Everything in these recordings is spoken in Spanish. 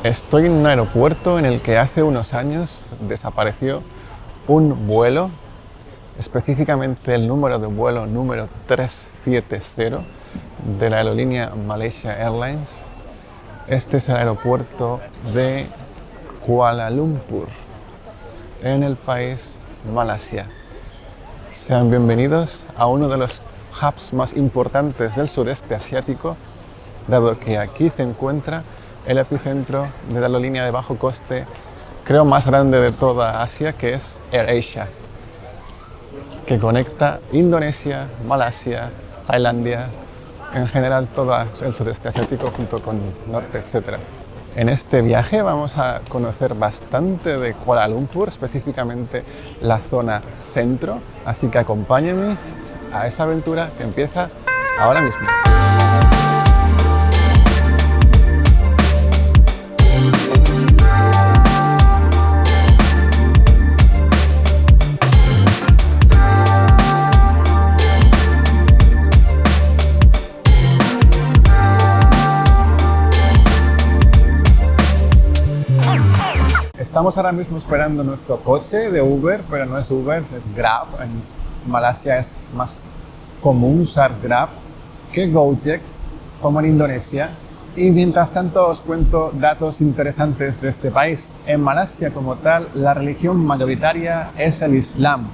Estoy en un aeropuerto en el que hace unos años desapareció un vuelo, específicamente el número de vuelo número 370 de la aerolínea Malaysia Airlines. Este es el aeropuerto de Kuala Lumpur, en el país Malasia. Sean bienvenidos a uno de los hubs más importantes del sureste asiático, dado que aquí se encuentra el epicentro de la aerolínea de bajo coste, creo más grande de toda Asia, que es AirAsia, que conecta Indonesia, Malasia, Tailandia, en general todo el sureste asiático junto con norte, etc. En este viaje vamos a conocer bastante de Kuala Lumpur, específicamente la zona centro, así que acompáñenme a esta aventura que empieza ahora mismo. Estamos ahora mismo esperando nuestro coche de Uber, pero no es Uber, es Grab. En Malasia es más común usar Grab que Gojek, como en Indonesia. Y mientras tanto os cuento datos interesantes de este país. En Malasia como tal, la religión mayoritaria es el Islam,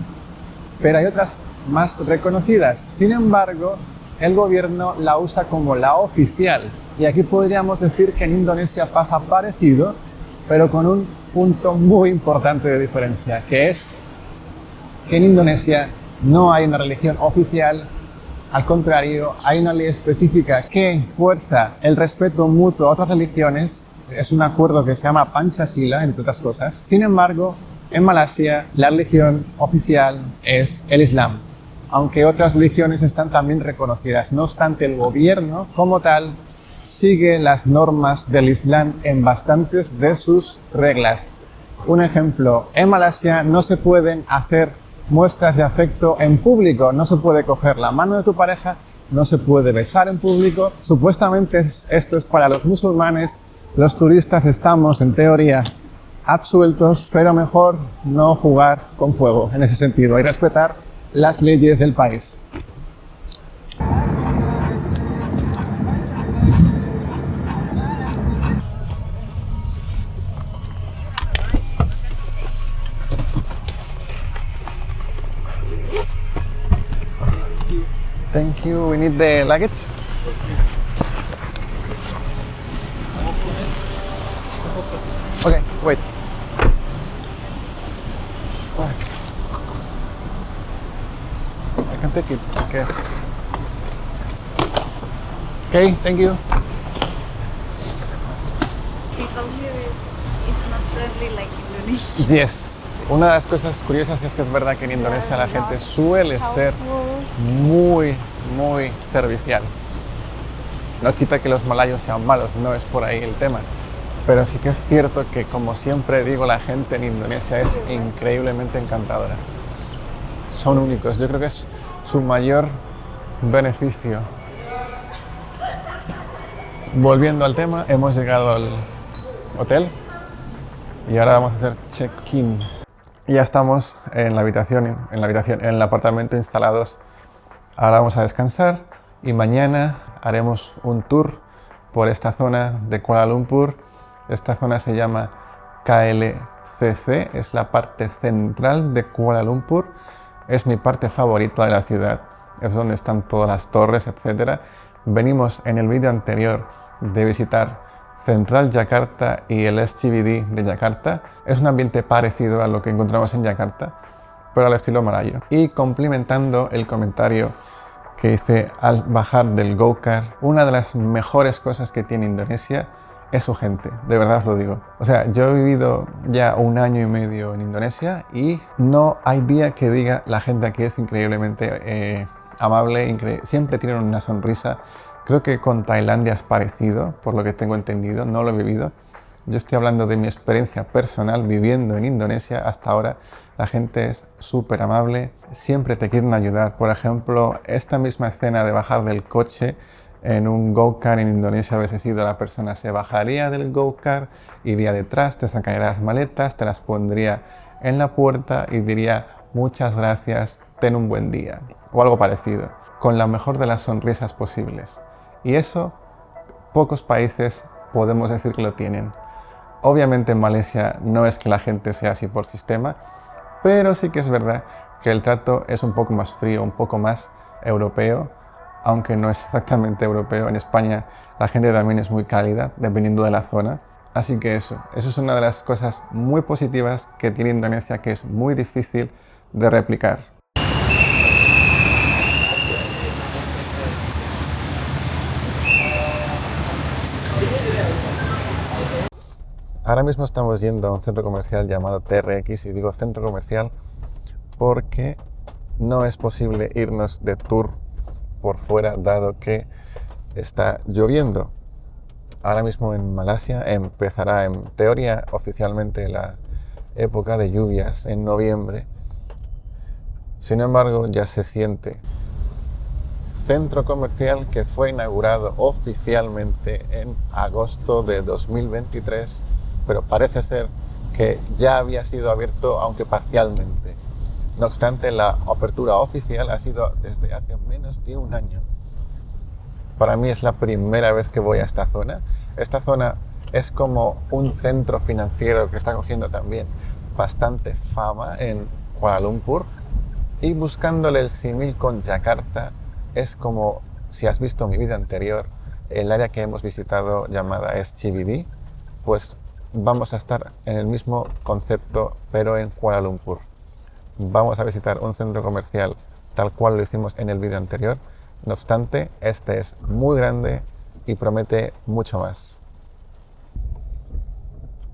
pero hay otras más reconocidas. Sin embargo, el gobierno la usa como la oficial. Y aquí podríamos decir que en Indonesia pasa parecido, pero con un punto muy importante de diferencia, que es que en Indonesia no hay una religión oficial. Al contrario, hay una ley específica que fuerza el respeto mutuo a otras religiones. Es un acuerdo que se llama Pancasila, entre otras cosas. Sin embargo, en Malasia la religión oficial es el Islam, aunque otras religiones están también reconocidas. No obstante, el gobierno como tal sigue las normas del Islam en bastantes de sus reglas. Un ejemplo, en Malasia no se pueden hacer muestras de afecto en público, no se puede coger la mano de tu pareja, no se puede besar en público. Supuestamente esto es para los musulmanes, los turistas estamos en teoría absueltos, pero mejor no jugar con fuego en ese sentido y respetar las leyes del país. Thank you. We need the luggage. Okay, wait. I can take it. Okay. Okay, thank you. People here is not friendly like Indonesia. Yes. Una de las cosas curiosas es que es verdad que en Indonesia la gente suele ser muy servicial. No quita que los malayos sean malos, no es por ahí el tema. Pero sí que es cierto que, como siempre digo, la gente en Indonesia es increíblemente encantadora. Son únicos, yo creo que es su mayor beneficio. Volviendo al tema, hemos llegado al hotel y ahora vamos a hacer check-in. Ya estamos en el apartamento instalados. Ahora vamos a descansar y mañana haremos un tour por esta zona de Kuala Lumpur. Esta zona se llama KLCC, es la parte central de Kuala Lumpur. Es mi parte favorita de la ciudad, es donde están todas las torres, etc. Venimos en el vídeo anterior de visitar Central Jakarta y el SCBD de Yakarta. Es un ambiente parecido a lo que encontramos en Yakarta, pero al estilo malayo. Y complementando el comentario que hice al bajar del go-kart, una de las mejores cosas que tiene Indonesia es su gente, de verdad os lo digo. O sea, yo he vivido ya 1 año y medio en Indonesia y no hay día que diga la gente aquí es increíblemente amable, siempre tienen una sonrisa. Creo que con Tailandia es parecido, por lo que tengo entendido, no lo he vivido. Yo estoy hablando de mi experiencia personal viviendo en Indonesia hasta ahora. La gente es súper amable, siempre te quieren ayudar. Por ejemplo, esta misma escena de bajar del coche En un go-kart en Indonesia a veces la persona se bajaría del go-kart, iría detrás, te sacaría las maletas, te las pondría en la puerta y diría muchas gracias, ten un buen día o algo parecido, con la mejor de las sonrisas posibles. Y eso pocos países podemos decir que lo tienen. Obviamente en Malasia no es que la gente sea así por sistema, pero sí que es verdad que el trato es un poco más frío, un poco más europeo, aunque no es exactamente europeo. En España la gente también es muy cálida, dependiendo de la zona. Así que eso es una de las cosas muy positivas que tiene Indonesia, que es muy difícil de replicar. Ahora mismo estamos yendo a un centro comercial llamado TRX, y digo centro comercial porque no es posible irnos de tour por fuera dado que está lloviendo. Ahora mismo en Malasia empezará en teoría oficialmente la época de lluvias en noviembre. Sin embargo, ya se siente. Centro comercial que fue inaugurado oficialmente en agosto de 2023, pero parece ser que ya había sido abierto, aunque parcialmente. No obstante, la apertura oficial ha sido desde hace menos de un año. Para mí es la primera vez que voy a esta zona. Esta zona es como un centro financiero que está cogiendo también bastante fama en Kuala Lumpur. Y buscándole el símil con Yakarta, es como, si has visto mi vida anterior, el área que hemos visitado llamada SCBD, pues vamos a estar en el mismo concepto, pero en Kuala Lumpur. Vamos a visitar un centro comercial tal cual lo hicimos en el vídeo anterior. No obstante, este es muy grande y promete mucho más.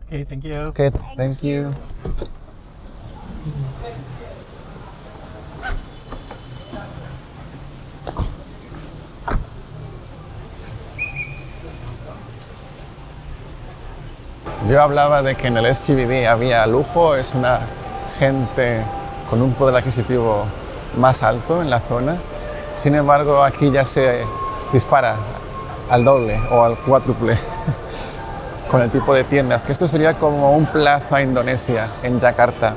Okay, thank you. Okay, thank you. Yo hablaba de que en el SCBD había lujo, es una gente con un poder adquisitivo más alto en la zona. Sin embargo, aquí ya se dispara al doble o al cuádruple con el tipo de tiendas, que esto sería como un Plaza Indonesia en Yakarta,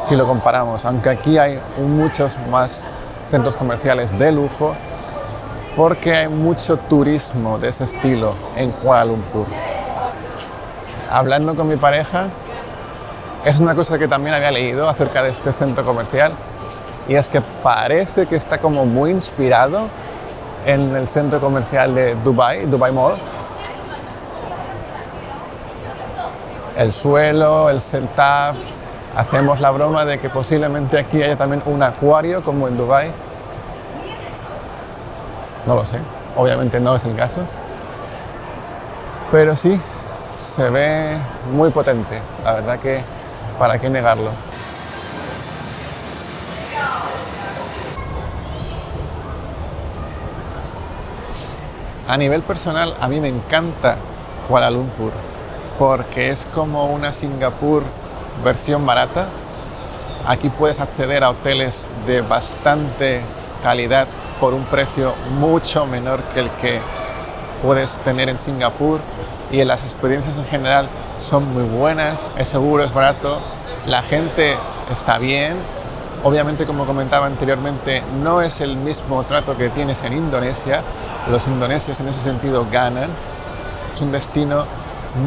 si lo comparamos, aunque aquí hay muchos más centros comerciales de lujo, porque hay mucho turismo de ese estilo en Kuala Lumpur. Hablando con mi pareja, es una cosa que también había leído acerca de este centro comercial, y es que parece que está como muy inspirado en el centro comercial de Dubai Mall. El suelo, el setup, hacemos la broma de que posiblemente aquí haya también un acuario como en Dubai. No lo sé, obviamente no es el caso, pero sí, se ve muy potente, la verdad que para qué negarlo. A nivel personal, a mí me encanta Kuala Lumpur, porque es como una Singapur versión barata. Aquí puedes acceder a hoteles de bastante calidad por un precio mucho menor que el que puedes tener en Singapur, y las experiencias en general son muy buenas, es seguro, es barato, la gente está bien. Obviamente, como comentaba anteriormente, no es el mismo trato que tienes en Indonesia. Los indonesios en ese sentido ganan. Es un destino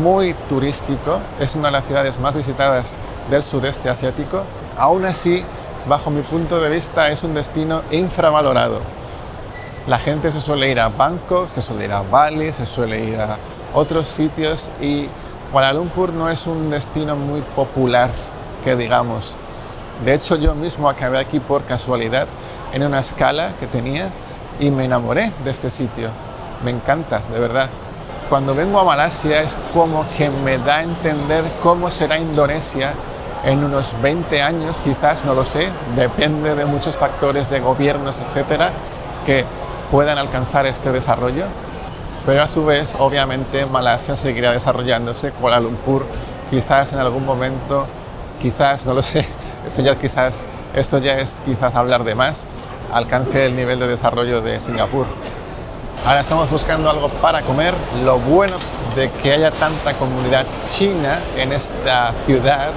muy turístico, es una de las ciudades más visitadas del sudeste asiático. Aún así, bajo mi punto de vista, es un destino infravalorado. La gente se suele ir a Bangkok, se suele ir a Bali, se suele ir a otros sitios, y Kuala Lumpur no es un destino muy popular, que digamos. De hecho, yo mismo acabé aquí por casualidad en una escala que tenía y me enamoré de este sitio. Me encanta, de verdad. Cuando vengo a Malasia es como que me da a entender cómo será Indonesia en unos 20 años, quizás, no lo sé, depende de muchos factores de gobiernos, etcétera, que puedan alcanzar este desarrollo. Pero a su vez, obviamente, Malasia seguirá desarrollándose. Kuala Lumpur quizás en algún momento, quizás, no lo sé, esto ya es quizás hablar de más, alcance el nivel de desarrollo de Singapur. Ahora estamos buscando algo para comer. Lo bueno de que haya tanta comunidad china en esta ciudad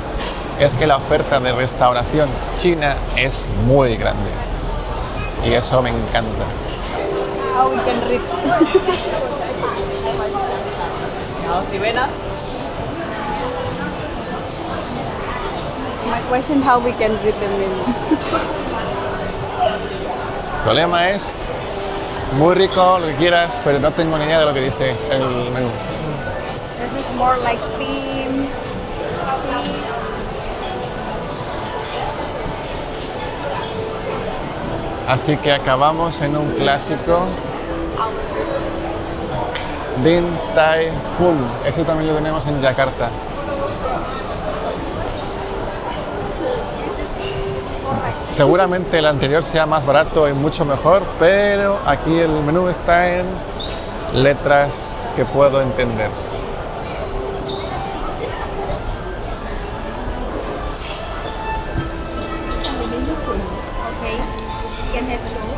es que la oferta de restauración china es muy grande. Y eso me encanta. How we can read? My question: how we can read the menu? El problema es muy rico, lo que quieras, pero no tengo ni idea de lo que dice el menú. This is more like steam. Así que acabamos en un clásico Din Tai Fung. Ese también lo tenemos en Yakarta. Seguramente el anterior sea más barato y mucho mejor, pero aquí el menú está en letras que puedo entender. Okay, you can have two.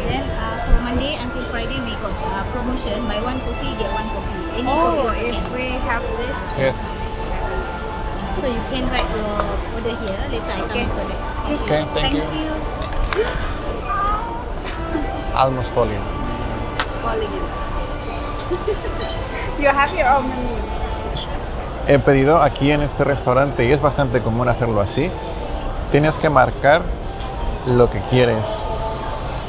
Then from Monday until Friday we got promotion, buy one coffee get one coffee. Any Oh, coffee you if can. we have this, Yes. So you can write your order here. Later I come Okay. to collect. Okay, thank you. Almost falling. falling in. You have your own menu. He pedido aquí en este restaurante y es bastante común hacerlo así. Tienes que marcar lo que quieres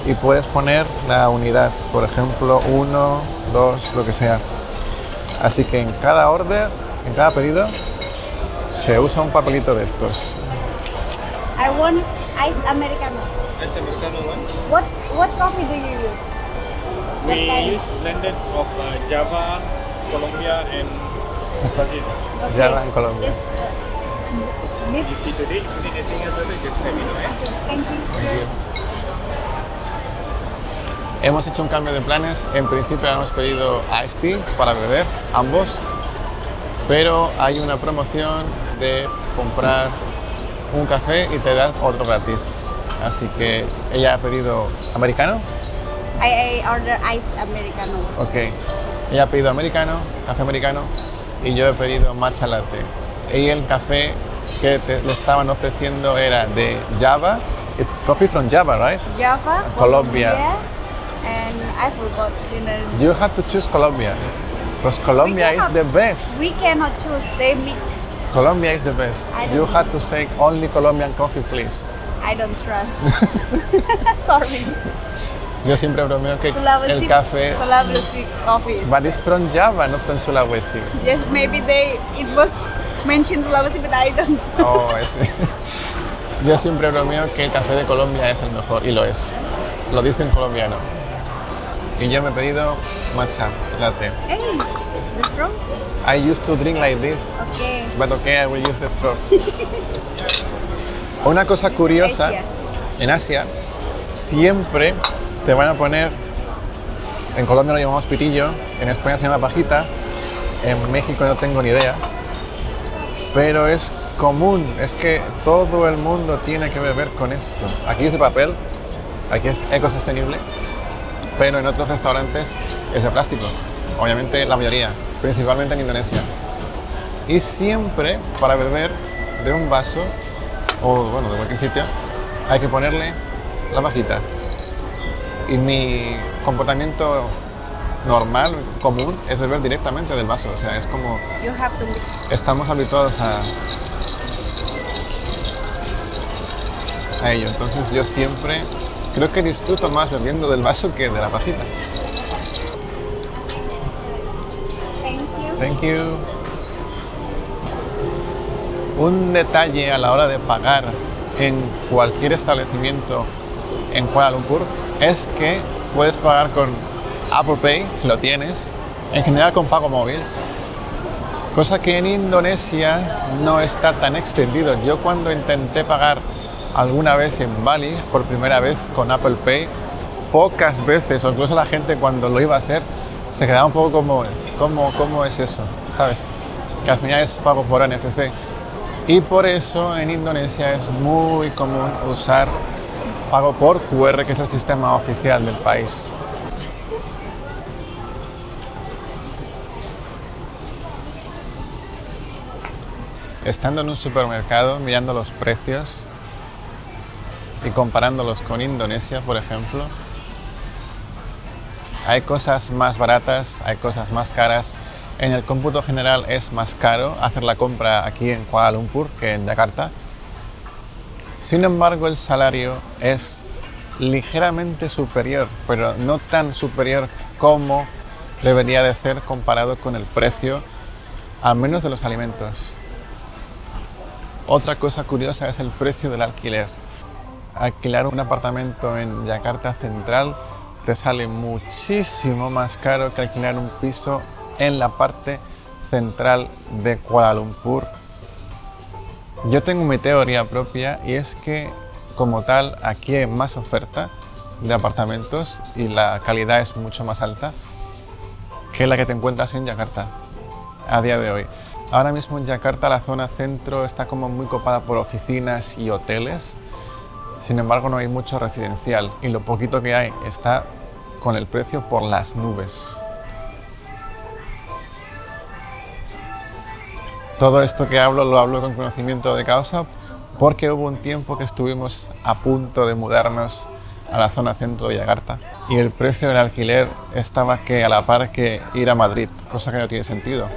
y puedes poner la unidad, por ejemplo 1, 2, lo que sea. Así que en cada order, en cada pedido, se usa un papelito de estos. I want ice americano. Ice Americano one. What coffee do you use? What We kind? use blended of Java, Colombia, and Brazil. Okay. Java en Colombia. It's bit. If you today, if you need anything else, just let me know. Thank you. Hemos hecho un cambio de planes. En principio hemos pedido iced tea para beber, ambos. Pero hay una promoción de comprar un café y te das otro gratis. Así que ella ha pedido americano. I order ice americano. Ok. Ella ha pedido americano, café americano, y yo he pedido matcha latte. Y el café que le estaban ofreciendo era de Java. It's coffee from Java, right? Java, Colombia. and I forgot the name. You have to choose Colombia. Because Colombia is cannot- the best. We cannot choose. They mix. Colombia is the best. I don't You know. have to say only Colombian coffee, please. I don't trust. Sorry. Yo siempre bromeo que Sulawesi, el café, Sulawesi coffee. Is, but it's from Java, not from Sulawesi. yes, maybe it was mentioned Sulawesi, but I don't. Oh, ese. Yo siempre bromeo que el café de Colombia es el mejor, y lo es. Lo dice un colombiano. Y yo me he pedido matcha latte. Hey, that's wrong. I used to drink like this, Okay. but okay, I will use the straw. Una cosa curiosa, Asia. en Asia, siempre te van a poner, en Colombia lo llamamos pitillo, en España se llama pajita, en México no tengo ni idea, pero es común, es que todo el mundo tiene que beber con esto. Aquí es de papel, aquí es ecosostenible, pero en otros restaurantes es de plástico, obviamente la mayoría, principalmente en Indonesia. Y siempre para beber de un vaso, o bueno, de cualquier sitio, hay que ponerle la pajita. Y mi comportamiento normal, común, es beber directamente del vaso, o sea, es como You have to mix. estamos habituados a ello. Entonces yo siempre creo que disfruto más bebiendo del vaso que de la pajita. Thank you. Thank you. Un detalle a la hora de pagar en cualquier establecimiento en Kuala Lumpur es que puedes pagar con Apple Pay, si lo tienes, en general con pago móvil, cosa que en Indonesia no está tan extendido. Yo cuando intenté pagar alguna vez en Bali, por primera vez con Apple Pay, pocas veces, o incluso la gente cuando lo iba a hacer, se quedaba un poco como, ¿cómo es eso? ¿Sabes? Que al final es pago por NFC. Y por eso en Indonesia es muy común usar pago por QR, que es el sistema oficial del país. estando en un supermercado, mirando los precios y comparándolos con Indonesia, por ejemplo, hay cosas más baratas, hay cosas más caras. En el cómputo general es más caro hacer la compra aquí en Kuala Lumpur que en Yakarta. Sin embargo, el salario es ligeramente superior, pero no tan superior como debería de ser comparado con el precio, al menos de los alimentos. Otra cosa curiosa es el precio del alquiler. Alquilar un apartamento en Yakarta Central te sale muchísimo más caro que alquilar un piso en la parte central de Kuala Lumpur. Yo tengo mi teoría propia y es que, como tal, aquí hay más oferta de apartamentos y la calidad es mucho más alta que la que te encuentras en Yakarta a día de hoy. Ahora mismo en Yakarta la zona centro está como muy copada por oficinas y hoteles. Sin embargo, no hay mucho residencial y lo poquito que hay está con el precio por las nubes. Todo esto que hablo lo hablo con conocimiento de causa porque hubo un tiempo que estuvimos a punto de mudarnos a la zona centro de Yakarta y el precio del alquiler estaba que a la par que ir a Madrid, cosa que no tiene sentido.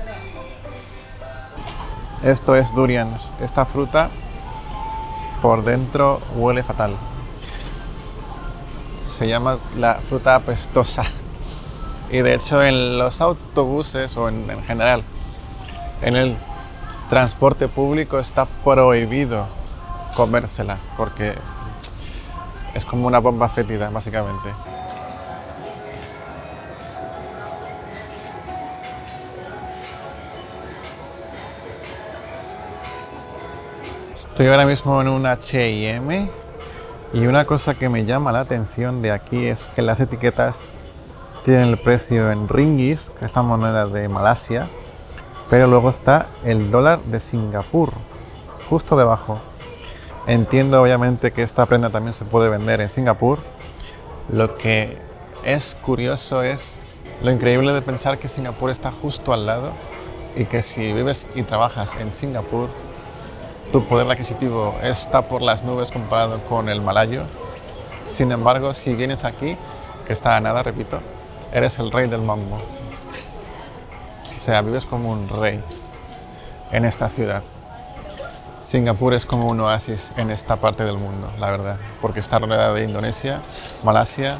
Esto es durian. Esta fruta por dentro huele fatal. Se llama la fruta apestosa y de hecho en los autobuses o en general en el transporte público está prohibido comérsela porque es como una bomba fétida, básicamente. Estoy ahora mismo en un H&M y una cosa que me llama la atención de aquí es que las etiquetas tienen el precio en ringgis, que es la moneda de Malasia, pero luego está el dólar de Singapur, justo debajo. Entiendo obviamente que esta prenda también se puede vender en Singapur. Lo que es curioso es lo increíble de pensar que Singapur está justo al lado y que si vives y trabajas en Singapur, tu poder adquisitivo está por las nubes comparado con el malayo. Sin embargo, si vienes aquí, que está a nada, repito, eres el rey del mambo. O sea, vives como un rey en esta ciudad. Singapur es como un oasis en esta parte del mundo, la verdad, porque está rodeada de Indonesia, Malasia,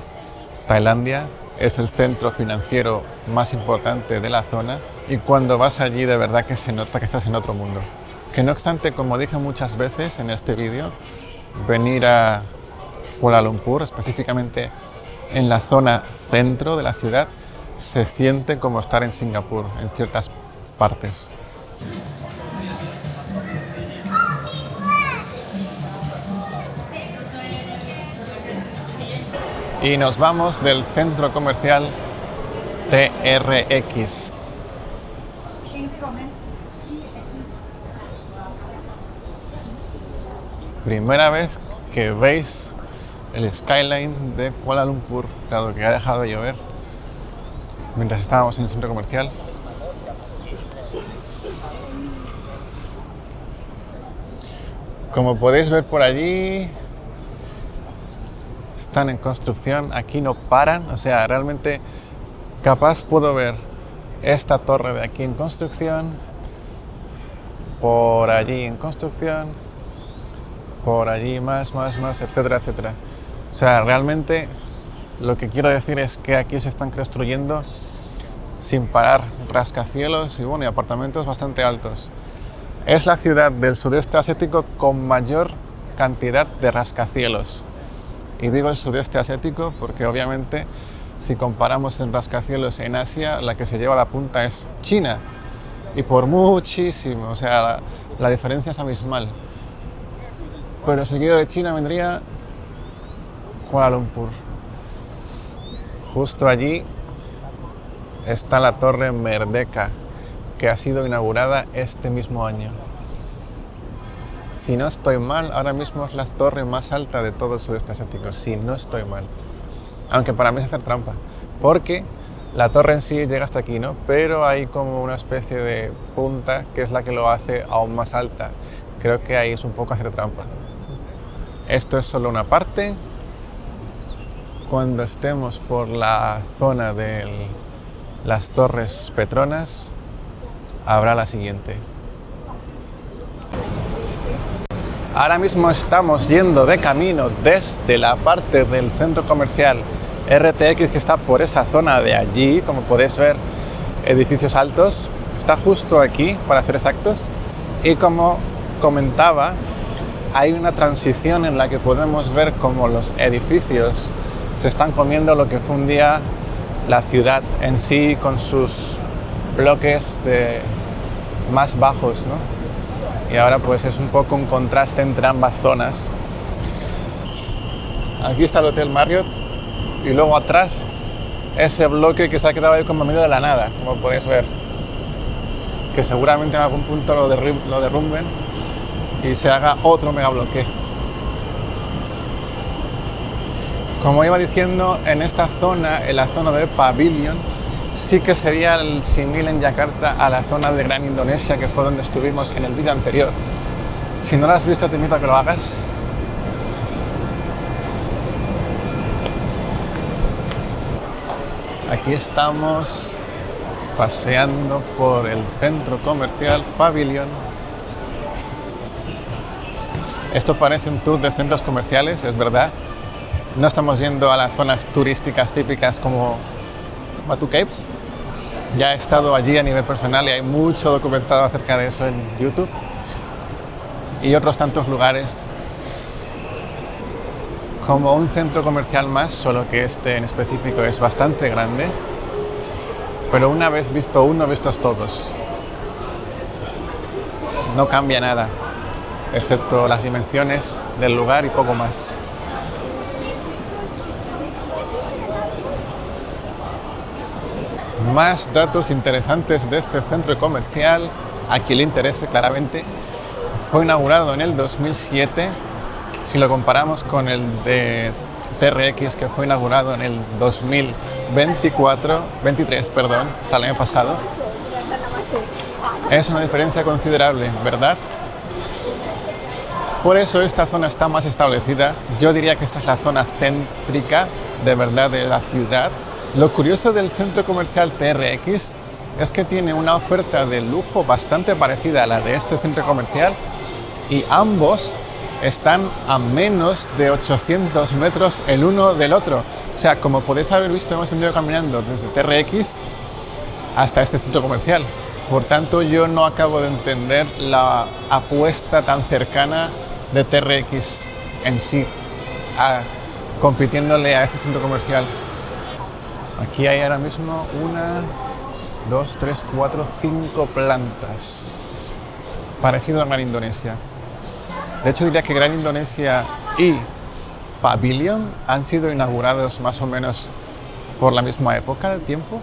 Tailandia, es el centro financiero más importante de la zona y cuando vas allí de verdad que se nota que estás en otro mundo. Que no obstante, como dije muchas veces en este vídeo, venir a Kuala Lumpur, específicamente en la zona centro de la ciudad, se siente como estar en Singapur en ciertas partes. Y nos vamos del centro comercial TRX. Primera vez que veis el skyline de Kuala Lumpur, dado que ha dejado de llover, mientras estábamos en el centro comercial. Como podéis ver por allí, están en construcción, aquí no paran, o sea, realmente capaz puedo ver esta torre de aquí en construcción, por allí en construcción, por allí más, etcétera, etcétera. O sea, realmente lo que quiero decir es que aquí se están construyendo sin parar rascacielos y bueno, y apartamentos bastante altos. Es la ciudad del sudeste asiático con mayor cantidad de rascacielos. Y digo el sudeste asiático porque obviamente si comparamos en rascacielos en Asia, la que se lleva la punta es China. Y por muchísimo, o sea, la diferencia es abismal. Pero seguido de China vendría Kuala Lumpur. Justo allí está la Torre Merdeka, que ha sido inaugurada este mismo año. Si no estoy mal, ahora mismo es la torre más alta de todo el sudeste asiático, si no estoy mal. Aunque para mí es hacer trampa, porque La torre en sí llega hasta aquí, ¿no? Pero hay como una especie de punta que es la que lo hace aún más alta. Creo que ahí es un poco hacer trampa. Esto es solo una parte. Cuando estemos por la zona de las Torres Petronas, habrá la siguiente. Ahora mismo estamos yendo de camino desde la parte del centro comercial RTX que está por esa zona de allí, como podéis ver, edificios altos. Está justo aquí, para ser exactos. Y como comentaba, hay una transición en la que podemos ver cómo los edificios se están comiendo lo que fue un día la ciudad en sí, con sus bloques más bajos, ¿no? Y ahora pues es un poco un contraste entre ambas zonas. Aquí está el Hotel Marriott y luego atrás ese bloque que se ha quedado ahí como en medio de la nada, como podéis ver, que seguramente en algún punto lo derrumben y se haga otro megabloque. Como iba diciendo, en esta zona, en la zona del Pavilion, sí que sería el símil en Yakarta a la zona de Gran Indonesia, que fue donde estuvimos en el vídeo anterior. Si no lo has visto, te invito a que lo hagas. Aquí estamos paseando por el centro comercial Pavilion. Esto parece un tour de centros comerciales, es verdad. No estamos yendo a las zonas turísticas típicas como Batu Caves. Ya he estado allí a nivel personal y hay mucho documentado acerca de eso en YouTube. Y otros tantos lugares como un centro comercial más, solo que este en específico es bastante grande. Pero una vez visto uno, vistos todos. No cambia nada, excepto las dimensiones del lugar y poco más. Más datos interesantes de este centro comercial, a quien le interese claramente. Fue inaugurado en el 2007, si lo comparamos con el de TRX que fue inaugurado en el 23, perdón, o sea, el año pasado. Es una diferencia considerable, ¿verdad? Por eso esta zona está más establecida. Yo diría que esta es la zona céntrica, de verdad, de la ciudad. Lo curioso del centro comercial TRX es que tiene una oferta de lujo bastante parecida a la de este centro comercial y ambos están a menos de 800 metros el uno del otro. O sea, como podéis haber visto, hemos venido caminando desde TRX hasta este centro comercial. Por tanto, yo no acabo de entender la apuesta tan cercana de TRX en sí, compitiéndole a este centro comercial. Aquí hay ahora mismo 1, 2, 3, 4, 5 plantas. Parecido a Gran Indonesia. De hecho, diría que Gran Indonesia y Pavilion han sido inaugurados más o menos por la misma época de tiempo.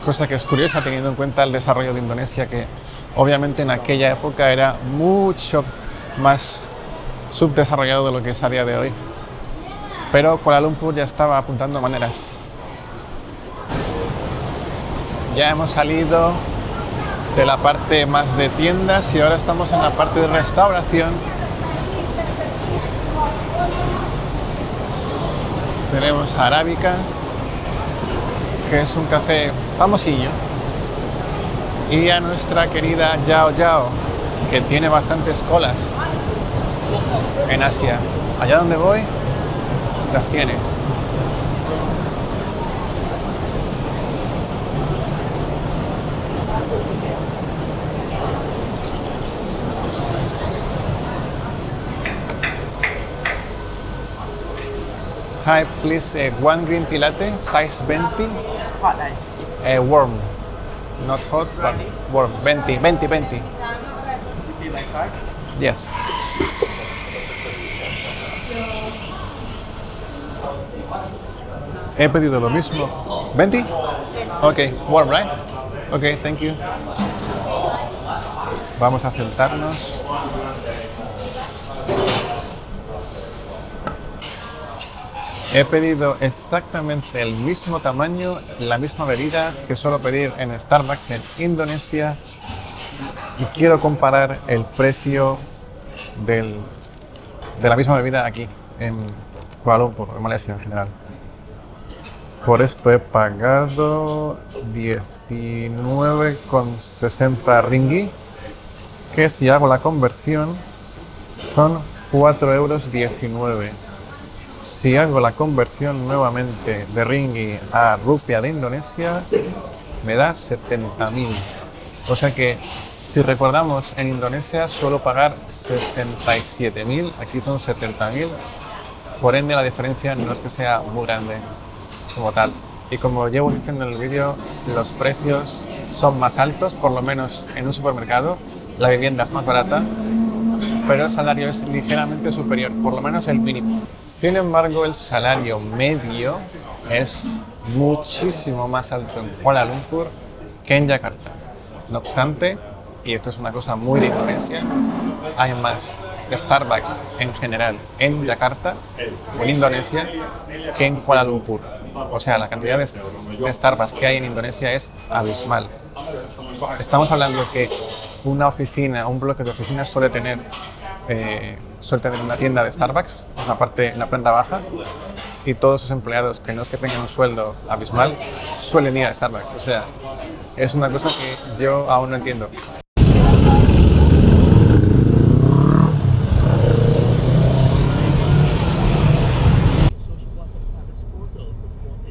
Cosa que es curiosa teniendo en cuenta el desarrollo de Indonesia, que obviamente en aquella época era mucho más subdesarrollado de lo que es a día de hoy. Pero Kuala Lumpur ya estaba apuntando maneras. Ya hemos salido de la parte más de tiendas y ahora estamos en la parte de restauración. Tenemos Arábica, que es un café famosillo, y a nuestra querida Yao Yao, que tiene bastantes colas en Asia. Allá donde voy, las tiene. Hi, please, one green tea latte, size 20. Hot ice. Warm, not hot, but warm. 20. Pay by card. Yes. He pedido lo mismo. 20? Okay, warm, right? Okay, thank you. Vamos a sentarnos. He pedido exactamente el mismo tamaño, la misma bebida que suelo pedir en Starbucks en Indonesia y quiero comparar el precio de la misma bebida aquí en Kuala Lumpur, en Malasia en general. Por esto he pagado 19,60 ringgit, que si hago la conversión son 4,19 €. Si hago la conversión nuevamente de ringgit a rupia de Indonesia, me da 70.000. O sea que, si recordamos, en Indonesia suelo pagar 67.000, aquí son 70.000. Por ende, la diferencia no es que sea muy grande como tal. Y como llevo diciendo en el vídeo, los precios son más altos, por lo menos en un supermercado. La vivienda es más barata, pero el salario es ligeramente superior, por lo menos el mínimo. Sin embargo, el salario medio es muchísimo más alto en Kuala Lumpur que en Yakarta. No obstante, y esto es una cosa muy de Indonesia, hay más Starbucks en general en Yakarta o en Indonesia que en Kuala Lumpur. O sea, la cantidad de Starbucks que hay en Indonesia es abismal. Estamos hablando que una oficina, un bloque de oficinas suele tener una tienda de Starbucks en la planta baja, y todos sus empleados, que no es que tengan un sueldo abismal, suelen ir a Starbucks. O sea, es una cosa que yo aún no entiendo.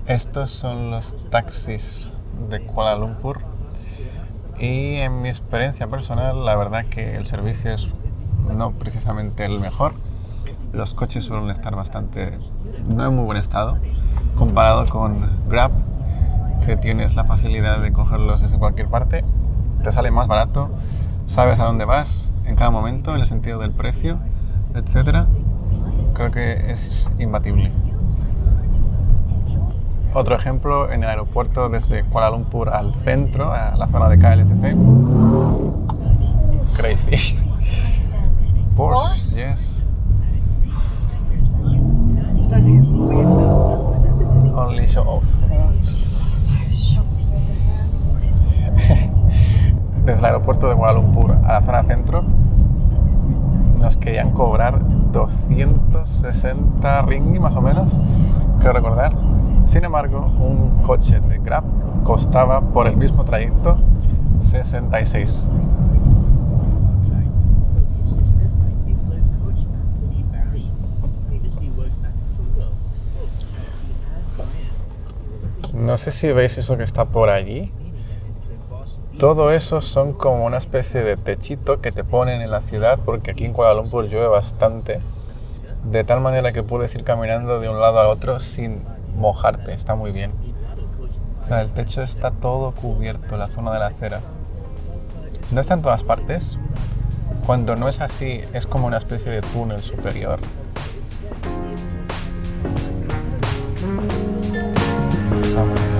Estos son los taxis de Kuala Lumpur y en mi experiencia personal, la verdad que el servicio es no precisamente el mejor. Los coches suelen estar no en muy buen estado, comparado con Grab, que tienes la facilidad de cogerlos desde cualquier parte, te sale más barato, sabes a dónde vas en cada momento, en el sentido del precio, etc. Creo que es imbatible. Otro ejemplo, en el aeropuerto desde Kuala Lumpur al centro, a la zona de KLCC. Crazy. Porsche, yes. Only show off. Desde el aeropuerto de Kuala Lumpur a la zona centro nos querían cobrar 260 ringgit más o menos, creo recordar. Sin embargo, un coche de Grab costaba por el mismo trayecto 66. No sé si veis eso que está por allí. Todo eso son como una especie de techito que te ponen en la ciudad, porque aquí en Kuala Lumpur llueve bastante, de tal manera que puedes ir caminando de un lado al otro sin mojarte. Está muy bien. O sea, el techo está todo cubierto, la zona de la acera. No está en todas partes. Cuando no es así, es como una especie de túnel superior. Está muy bien.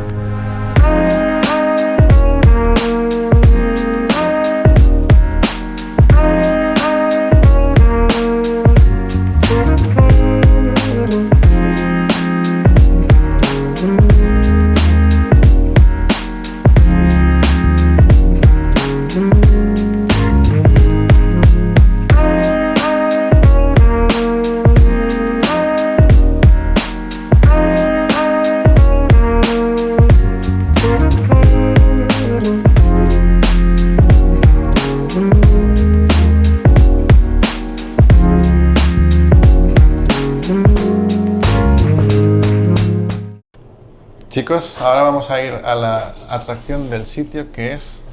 Chicos, ahora vamos a ir a la atracción del sitio, que es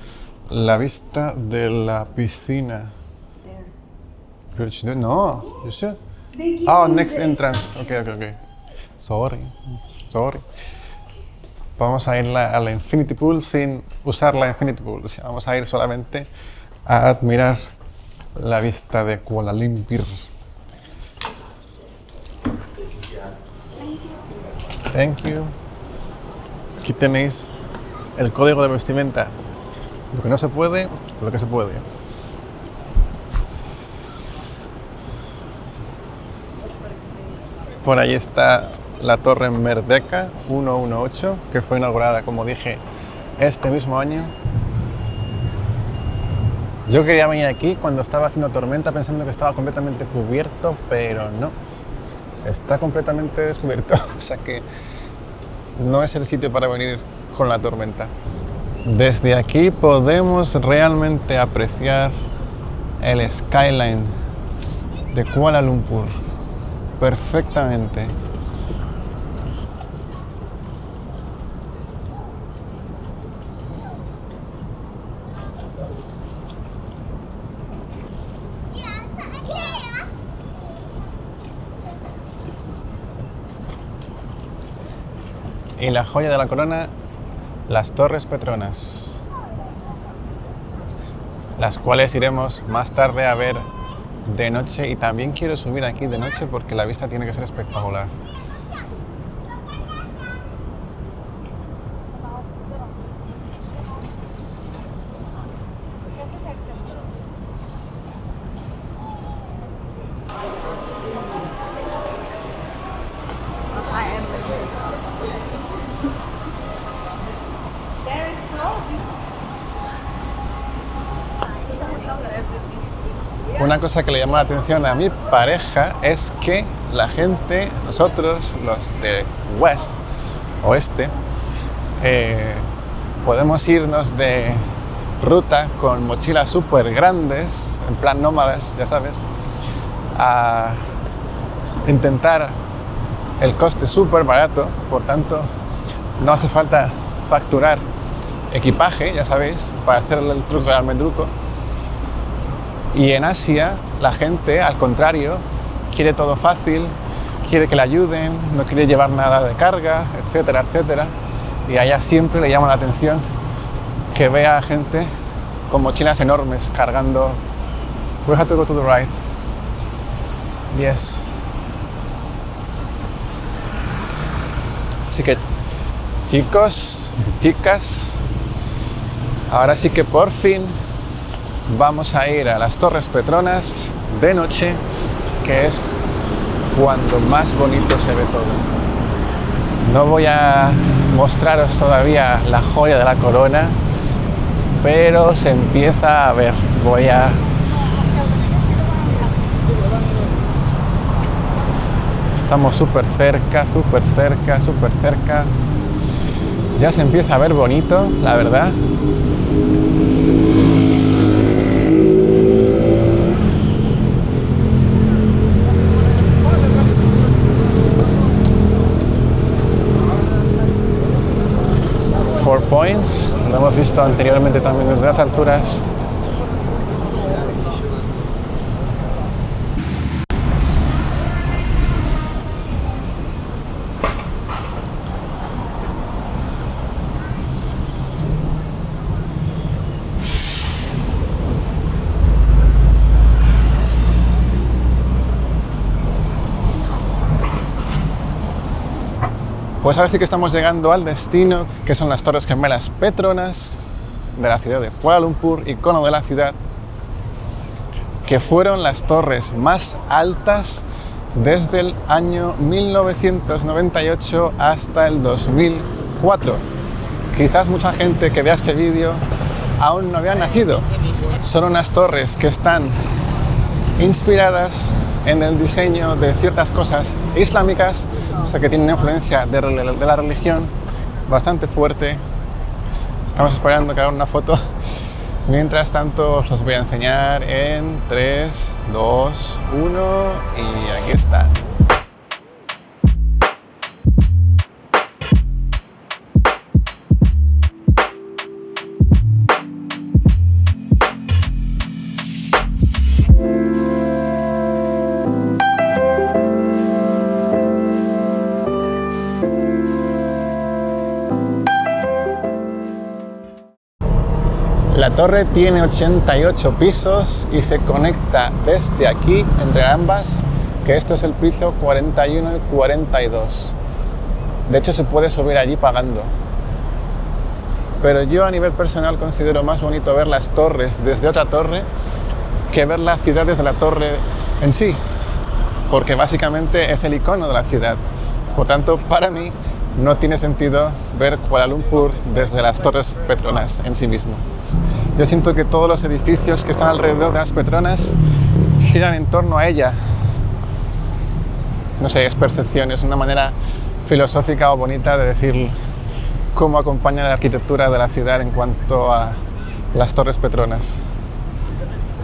la vista de la piscina. No, you should. Oh, next entrance. Okay. Sorry. Vamos a ir a la Infinity Pool sin usar la Infinity Pool. O sea, vamos a ir solamente a admirar la vista de Kuala Lumpur. Thank you. Aquí tenéis el código de vestimenta. Lo que no se puede, lo que se puede. Por ahí está la Torre Merdeka 118, que fue inaugurada, como dije, este mismo año. Yo quería venir aquí cuando estaba haciendo tormenta pensando que estaba completamente cubierto, pero no. Está completamente descubierto, o sea que no es el sitio para venir con la tormenta. Desde aquí podemos realmente apreciar el skyline de Kuala Lumpur perfectamente. Y la joya de la corona, las Torres Petronas, las cuales iremos más tarde a ver de noche, y también quiero subir aquí de noche porque la vista tiene que ser espectacular. Una cosa que le llamó la atención a mi pareja es que la gente, nosotros, los de oeste, podemos irnos de ruta con mochilas súper grandes, en plan nómadas, ya sabes, a intentar el coste súper barato, por tanto, no hace falta facturar equipaje, ya sabéis, para hacer el truco del almendruco. Y en Asia, la gente, al contrario, quiere todo fácil, quiere que le ayuden, no quiere llevar nada de carga, etcétera, etcétera. Y a ella siempre le llama la atención que vea a gente con mochilas enormes cargando. We have to go to the right. Yes. Así que, chicos, chicas, ahora sí que por fin vamos a ir a las Torres Petronas de noche, que es cuando más bonito se ve todo. No voy a mostraros todavía la joya de la corona, pero se empieza a ver. Estamos súper cerca, súper cerca, súper cerca. Ya se empieza a ver bonito, la verdad. Four Points, lo hemos visto anteriormente también desde las alturas. Pues ahora sí que estamos llegando al destino, que son las Torres Gemelas Petronas de la ciudad de Kuala Lumpur, icono de la ciudad, que fueron las torres más altas desde el año 1998 hasta el 2004. Quizás mucha gente que vea este vídeo aún no había nacido. Son unas torres que están inspiradas en el diseño de ciertas cosas islámicas, o sea que tienen influencia de la religión bastante fuerte. Estamos esperando que hagan una foto. Mientras tanto os los voy a enseñar en 3, 2, 1 y aquí está. La torre tiene 88 pisos y se conecta desde aquí, entre ambas, que esto es el piso 41 y 42. De hecho, se puede subir allí pagando. Pero yo a nivel personal considero más bonito ver las torres desde otra torre que ver la ciudad desde la torre en sí, porque básicamente es el icono de la ciudad. Por tanto, para mí no tiene sentido ver Kuala Lumpur desde las Torres Petronas en sí mismo. Yo siento que todos los edificios que están alrededor de las Petronas giran en torno a ella. No sé, es percepción, es una manera filosófica o bonita de decir cómo acompaña la arquitectura de la ciudad en cuanto a las Torres Petronas.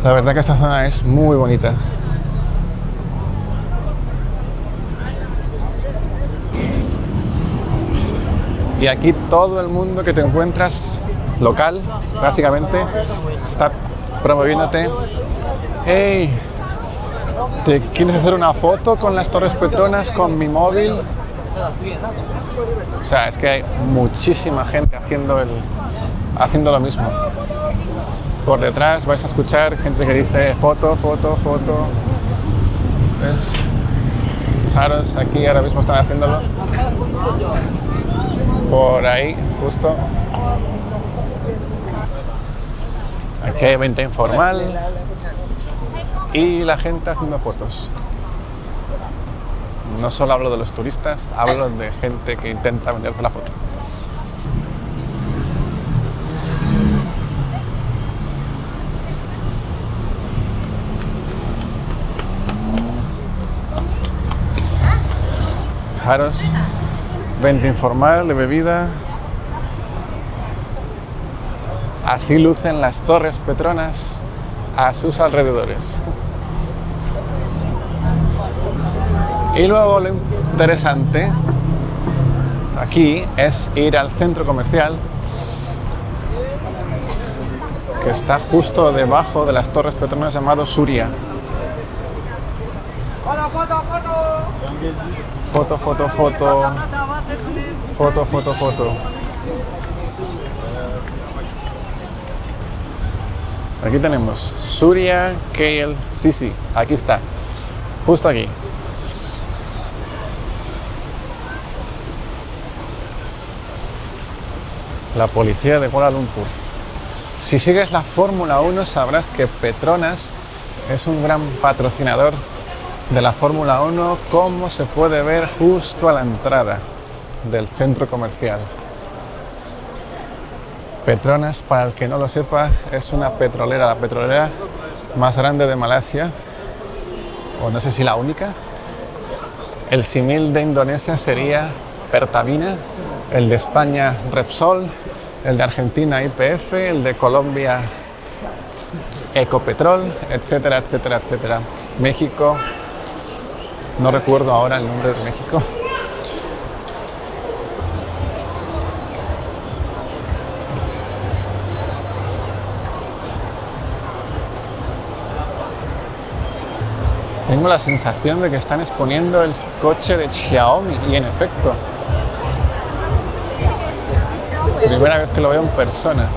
La verdad que esta zona es muy bonita. Y aquí todo el mundo que te encuentras, local, básicamente, está promoviéndote. ¡Hey! ¿Te quieres hacer una foto con las Torres Petronas con mi móvil? O sea, es que hay muchísima gente haciendo lo mismo. Por detrás vais a escuchar gente que dice foto, foto, foto. ¿Ves? Fijaros, aquí ahora mismo están haciéndolo. Por ahí, justo. Aquí hay venta informal y la gente haciendo fotos. No solo hablo de los turistas, hablo de gente que intenta venderte la foto. Fijaros, venta informal de bebida. Así lucen las Torres Petronas a sus alrededores. Y luego lo interesante aquí es ir al centro comercial que está justo debajo de las Torres Petronas, llamado Suria. Foto, foto, foto. Foto, foto, foto. Aquí tenemos Suria KLCC. Aquí está. Justo aquí. La policía de Kuala Lumpur. Si sigues la Fórmula 1 sabrás que Petronas es un gran patrocinador de la Fórmula 1, como se puede ver justo a la entrada del centro comercial. Petronas, para el que no lo sepa, es una petrolera, la petrolera más grande de Malasia, o no sé si la única. El símil de Indonesia sería Pertamina, el de España Repsol, el de Argentina YPF, el de Colombia Ecopetrol, etcétera, etcétera, etcétera. México, no recuerdo ahora el nombre de México. Tengo la sensación de que están exponiendo el coche de Xiaomi y en efecto, primera vez que lo veo en persona.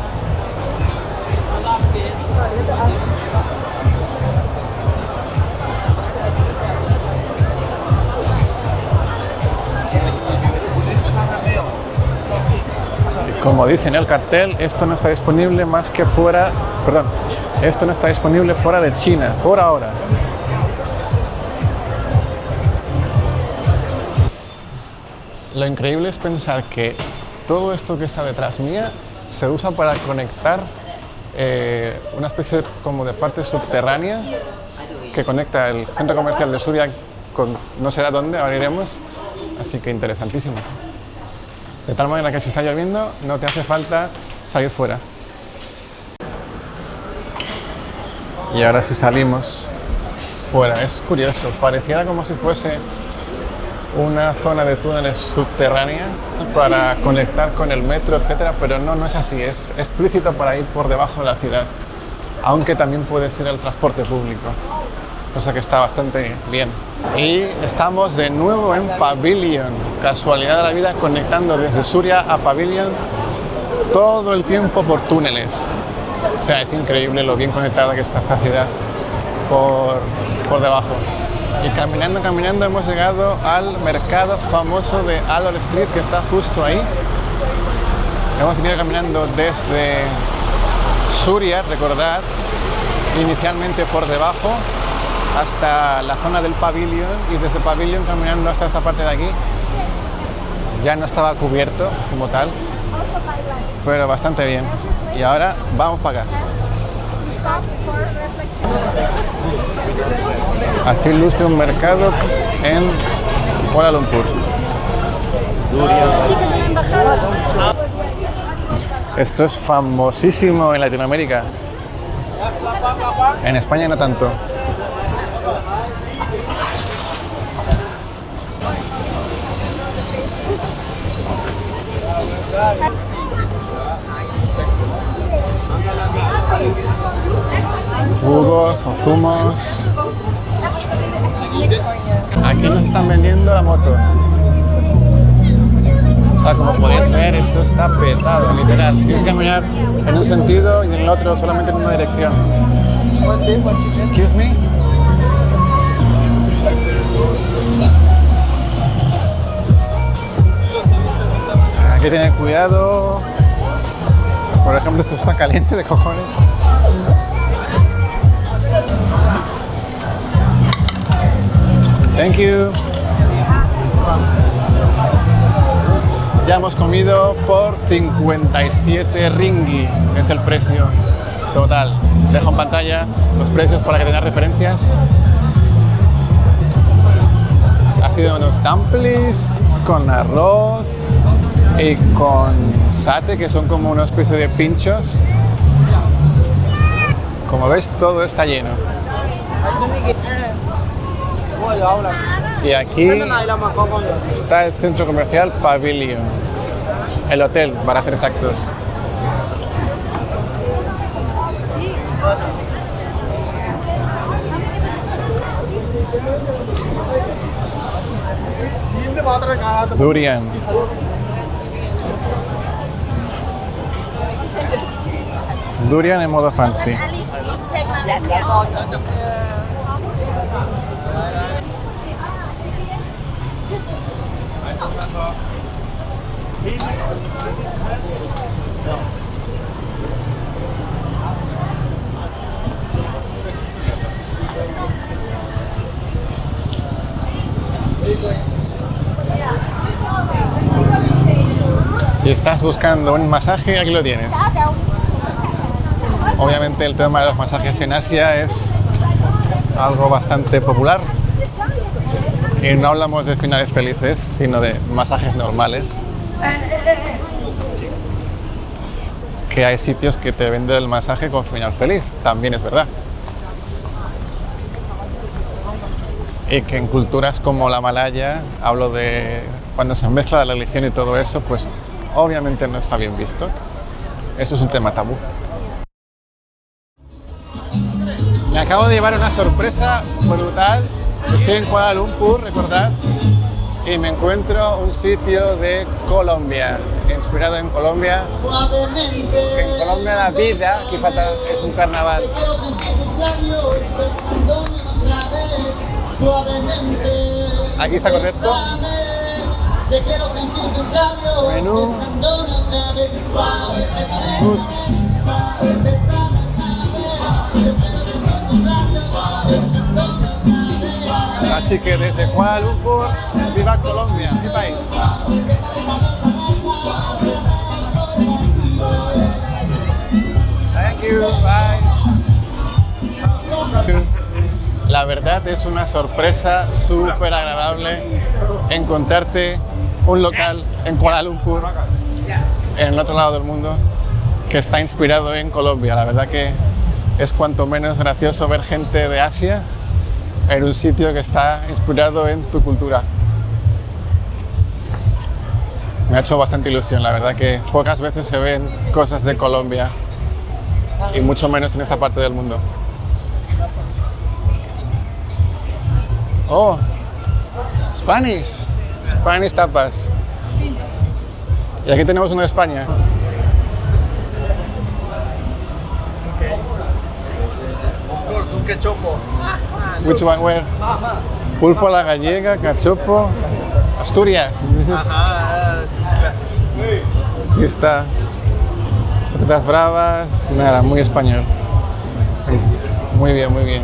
Como dice en el cartel, esto no está disponible más que fuera, perdón, esto no está disponible fuera de China, por ahora. Lo increíble es pensar que todo esto que está detrás mía se usa para conectar una especie como de parte subterránea que conecta el centro comercial de Suria con no sé a dónde, ahora iremos, así que interesantísimo. De tal manera que si está lloviendo no te hace falta salir fuera. Y ahora sí salimos fuera. Es curioso, pareciera como si fuese una zona de túneles subterránea para conectar con el metro, etcétera, pero no es así, es explícito para ir por debajo de la ciudad, aunque también puede ser el transporte público, cosa que está bastante bien. Y estamos de nuevo en Pavilion, casualidad de la vida, conectando desde Suria a Pavilion todo el tiempo por túneles. O sea, es increíble lo bien conectada que está esta ciudad por debajo. Y caminando hemos llegado al mercado famoso de Alor Street, que está justo ahí. Hemos venido caminando desde Suria, recordad, inicialmente por debajo hasta la zona del Pavilion, y desde Pavilion caminando hasta esta parte de aquí. ya no estaba cubierto como tal, pero bastante bien. Y ahora vamos para acá. Así luce un mercado en Kuala Lumpur. Esto es famosísimo en Latinoamérica. En España no tanto. Jugos o zumos. Aquí nos están vendiendo la moto. O sea, como podéis ver, esto está petado, literal. Tienes que caminar en un sentido y en el otro solamente en una dirección. Excuse me. Hay que tener cuidado. Por ejemplo, esto está caliente de cojones. Thank you. Ya hemos comido por 57 ringgit, es el precio total. Dejo en pantalla los precios para que tengas referencias. Ha sido unos dumplings con arroz y con satay, que son como una especie de pinchos. Como ves, todo está lleno. Y aquí está el centro comercial Pavilion, el hotel, para ser exactos. Durian. Durian en modo fancy. Si estás buscando un masaje, aquí lo tienes. Obviamente el tema de los masajes en Asia es algo bastante popular. Y no hablamos de finales felices, sino de masajes normales. Que hay sitios que te venden el masaje con final feliz, también es verdad. Y que en culturas como la malaya, hablo de cuando se mezcla la religión y todo eso, pues obviamente no está bien visto. Eso es un tema tabú. Me acabo de llevar una sorpresa brutal. Estoy en Kuala Lumpur, recordad, y me encuentro un sitio de Colombia, inspirado en Colombia. En Colombia la vida, quizás es un carnaval. Aquí está correcto. Menú. Así que desde Kuala Lumpur, ¡viva Colombia, mi país! Thank you, bye. La verdad es una sorpresa súper agradable encontrarte un local en Kuala Lumpur, en el otro lado del mundo, que está inspirado en Colombia. La verdad que es cuanto menos gracioso ver gente de Asia en un sitio que está inspirado en tu cultura. Me ha hecho bastante ilusión, la verdad que pocas veces se ven cosas de Colombia y mucho menos en esta parte del mundo. Oh, Spanish tapas. Y aquí tenemos uno de España. Which one, where? Pulpo a la gallega, cachopo, Asturias. This is... Aquí está. Patatas bravas, nada, muy español. Muy bien, muy bien.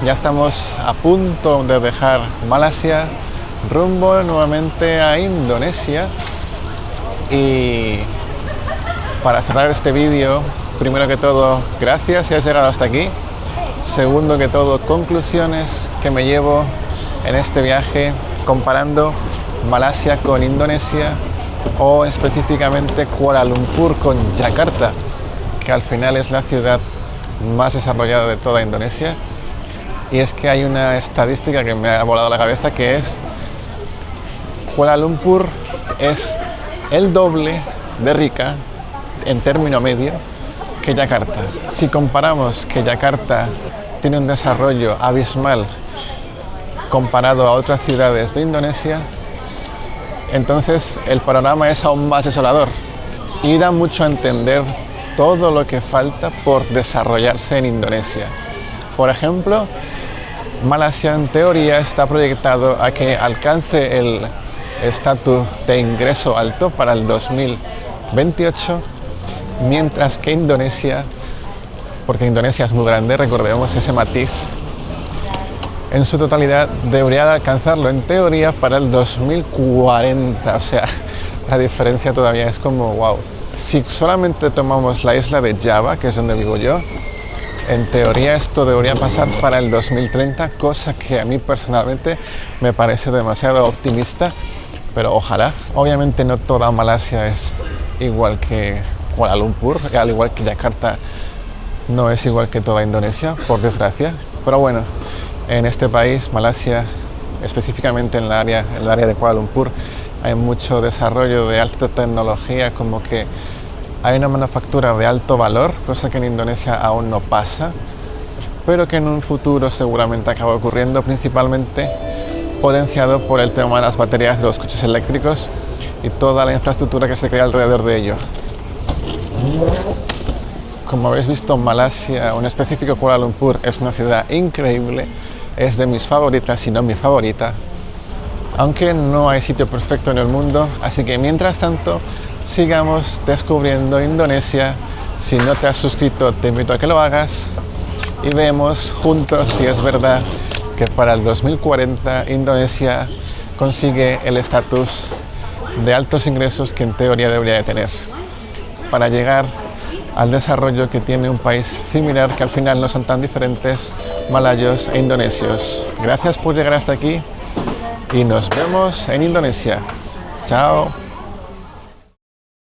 ya estamos a punto de dejar Malasia rumbo nuevamente a Indonesia. Y para cerrar este vídeo, primero que todo, gracias si has llegado hasta aquí. Segundo que todo, conclusiones que me llevo en este viaje comparando Malasia con Indonesia, o específicamente Kuala Lumpur con Yakarta, que al final es la ciudad más desarrollada de toda Indonesia. Y es que hay una estadística que me ha volado la cabeza, que es Kuala Lumpur es el doble de rica en término medio que Yakarta. Si comparamos que Yakarta tiene un desarrollo abismal comparado a otras ciudades de Indonesia, entonces el panorama es aún más desolador y da mucho a entender todo lo que falta por desarrollarse en Indonesia. Por ejemplo, Malasia en teoría está proyectado a que alcance el estatus de ingreso alto para el 2028, mientras que Indonesia, porque Indonesia es muy grande, recordemos ese matiz, en su totalidad debería alcanzarlo en teoría para el 2040, o sea, la diferencia todavía es como wow. Si solamente tomamos la isla de Java, que es donde vivo yo, en teoría esto debería pasar para el 2030, cosa que a mí personalmente me parece demasiado optimista, pero ojalá. Obviamente no toda Malasia es igual que Kuala Lumpur, al igual que Yakarta no es igual que toda Indonesia, por desgracia, pero bueno, en este país, Malasia, específicamente en el área de Kuala Lumpur, hay mucho desarrollo de alta tecnología, como que hay una manufactura de alto valor, cosa que en Indonesia aún no pasa, pero que en un futuro seguramente acaba ocurriendo, principalmente potenciado por el tema de las baterías de los coches eléctricos y toda la infraestructura que se crea alrededor de ello. Como habéis visto, Malasia, en específico Kuala Lumpur, es una ciudad increíble, es de mis favoritas, si no mi favorita, aunque no hay sitio perfecto en el mundo, así que mientras tanto sigamos descubriendo Indonesia. Si no te has suscrito, te invito a que lo hagas y vemos juntos si es verdad que para el 2040 Indonesia consigue el estatus de altos ingresos que en teoría debería de tener, para llegar al desarrollo que tiene un país similar, que al final no son tan diferentes, malayos e indonesios. Gracias por llegar hasta aquí y nos vemos en Indonesia. Chao.